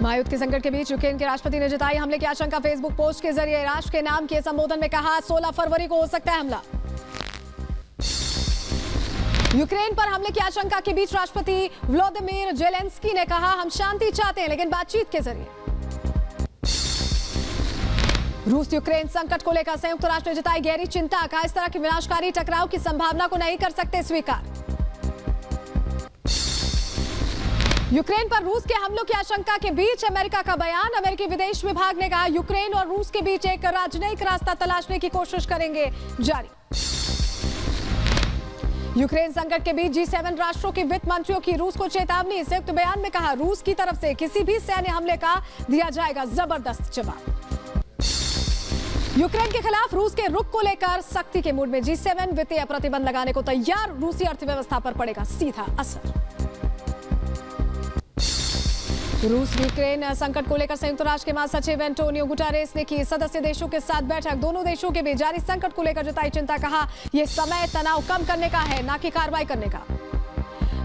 महायुद्ध के संकट के बीच यूक्रेन के राष्ट्रपति ने जताई हमले की आशंका। फेसबुक पोस्ट के जरिए राष्ट्र के नाम के संबोधन में कहा 16 फरवरी को हो सकता है हमला। यूक्रेन पर हमले की आशंका के बीच राष्ट्रपति व्लादिमीर जेलेंस्की ने कहा हम शांति चाहते हैं लेकिन बातचीत के जरिए। रूस यूक्रेन संकट को लेकर संयुक्त राष्ट्र ने जताई गहरी चिंता। कहा इस तरह के विनाशकारी टकराव की संभावना को नहीं कर सकते स्वीकार। यूक्रेन पर रूस के हमलों की आशंका के बीच अमेरिका का बयान। अमेरिकी विदेश विभाग ने कहा यूक्रेन और रूस के बीच एक राजनयिक रास्ता तलाशने की कोशिश करेंगे जारी। यूक्रेन संकट के बीच G7 राष्ट्रों के वित्त मंत्रियों की रूस को चेतावनी। संयुक्त बयान में कहा रूस की तरफ से किसी भी सैन्य हमले का दिया जाएगा जबरदस्त जवाब। यूक्रेन के खिलाफ रूस के रुख को लेकर सख्ती के मूड में G7 वित्तीय प्रतिबंध लगाने को तैयार। रूसी अर्थव्यवस्था पर पड़ेगा सीधा असर। रूस यूक्रेन संकट को लेकर संयुक्त राष्ट्र के महासचिव एंटोनियो गुटेरेस ने की सदस्य देशों के साथ बैठक। दोनों देशों के बीच जारी संकट को लेकर जताई चिंता। कहा यह समय तनाव कम करने का है ना कि कार्रवाई करने का।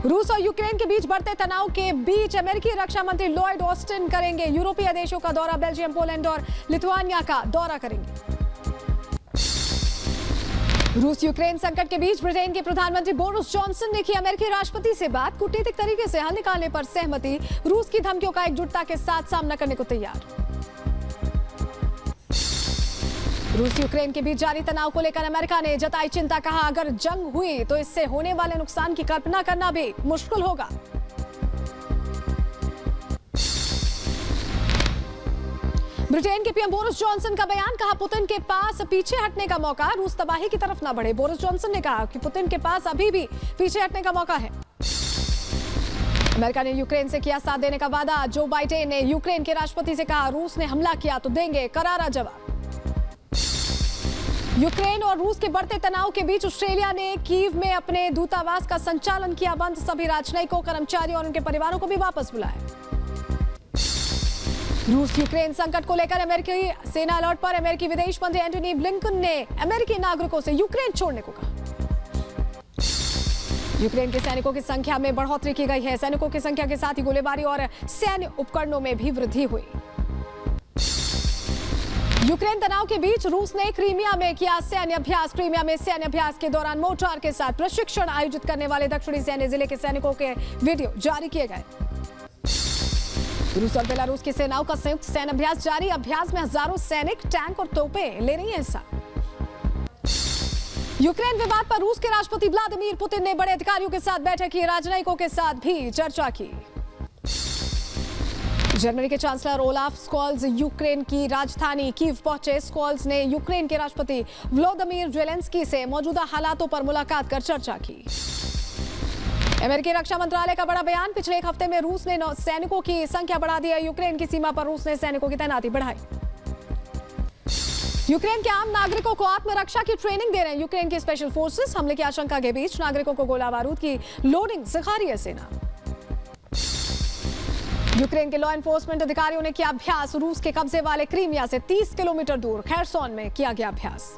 रूस और यूक्रेन के बीच बढ़ते तनाव के बीच अमेरिकी रक्षा मंत्री लॉयड ऑस्टिन करेंगे यूरोपीय देशों का दौरा। बेल्जियम, पोलैंड और लिथुआनिया का दौरा करेंगे। रूस यूक्रेन संकट के बीच ब्रिटेन के प्रधानमंत्री बोरिस जॉनसन ने की अमेरिकी राष्ट्रपति से बात। कूटनीतिक तरीके से हल निकालने पर सहमति। रूस की धमकियों का एकजुटता के साथ सामना करने को तैयार। रूस यूक्रेन के बीच जारी तनाव को लेकर अमेरिका ने जताई चिंता। कहा अगर जंग हुई तो इससे होने वाले नुकसान की कल्पना करना भी मुश्किल होगा। ब्रिटेन के पीएम बोरिस जॉनसन का बयान। कहा पुतिन के पास पीछे हटने का मौका। रूस तबाही की तरफ न बढ़े। बोरिस जॉनसन ने कहा कि पुतिन के पास अभी भी पीछे हटने का मौका है। अमेरिका ने यूक्रेन से किया साथ देने का वादा। जो बाइडेन ने यूक्रेन के राष्ट्रपति से कहा रूस ने हमला किया तो देंगे करारा जवाब। यूक्रेन और रूस के बढ़ते तनाव के बीच ऑस्ट्रेलिया ने कीव में अपने दूतावास का संचालन किया बंद। सभी राजनयिकों, कर्मचारियों और उनके परिवारों को भी वापस बुलाया। रूस यूक्रेन संकट को लेकर अमेरिकी सेना अलर्ट पर। अमेरिकी विदेश मंत्री एंटनी ब्लिंकन ने अमेरिकी नागरिकों से यूक्रेन छोड़ने को कहा। यूक्रेन के सैनिकों की संख्या में बढ़ोतरी की गई है। सैनिकों की संख्या के साथ ही गोलीबारी और सैन्य उपकरणों में भी वृद्धि हुई। यूक्रेन तनाव के बीच रूस ने क्रीमिया में किया सैन्य अभ्यास। क्रीमिया में सैन्य अभ्यास के दौरान मोर्टार के साथ प्रशिक्षण आयोजित करने वाले दक्षिणी सैन्य जिले के सैनिकों के वीडियो जारी किए गए। रूस और बेलारूस की सेनाओं का संयुक्त सैन्य अभ्यास जारी। अभ्यास में हजारों सैनिक, टैंक और तोपें ले रही हैं हिस्सा। यूक्रेन विवाद पर रूस के राष्ट्रपति व्लादिमीर पुतिन ने बड़े अधिकारियों के साथ बैठक की। राजनयिकों के साथ भी चर्चा की। जर्मनी के चांसलर ओलाफ स्कॉल्ज यूक्रेन की राजधानी कीव पहुंचे। स्कॉल्ज ने यूक्रेन के राष्ट्रपति व्लादिमीर जेलेंस्की से मौजूदा हालातों पर मुलाकात कर चर्चा की। अमेरिकी रक्षा मंत्रालय का बड़ा बयान। पिछले एक हफ्ते में रूस ने सैनिकों की संख्या बढ़ा दी है। यूक्रेन की सीमा पर रूस ने सैनिकों की तैनाती बढ़ाई। यूक्रेन के आम नागरिकों को आत्मरक्षा की ट्रेनिंग दे रहे हैं यूक्रेन की स्पेशल फोर्सेस। हमले की आशंका के बीच नागरिकों को गोला बारूद की लोडिंग सिखा रही है सेना। यूक्रेन के लॉ एनफोर्समेंट अधिकारियों ने किया अभ्यास। रूस के कब्जे वाले क्रीमिया से 30 किलोमीटर दूर खैरसोन में किया गया अभ्यास।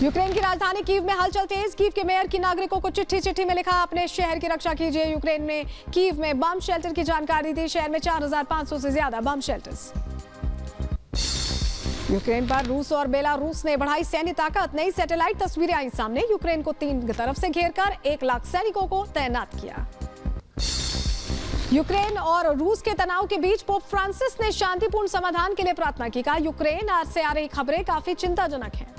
यूक्रेन की राजधानी कीव में हलचल तेज। कीव के मेयर की नागरिकों को चिट्ठी में लिखा अपने शहर की रक्षा कीजिए। यूक्रेन में कीव में बम शेल्टर की जानकारी दी। शहर में 4500 से ज्यादा बम शेल्टर्स। यूक्रेन पर रूस और बेलारूस ने बढ़ाई सैन्य ताकत। नई सैटेलाइट तस्वीरें आई सामने। यूक्रेन को 3 तरफ से घेरकर 1 लाख सैनिकों को तैनात किया। यूक्रेन और रूस के तनाव के बीच पोप फ्रांसिस ने शांतिपूर्ण समाधान के लिए प्रार्थना की। कहा यूक्रेन से आ रही खबरें काफी चिंताजनक हैं।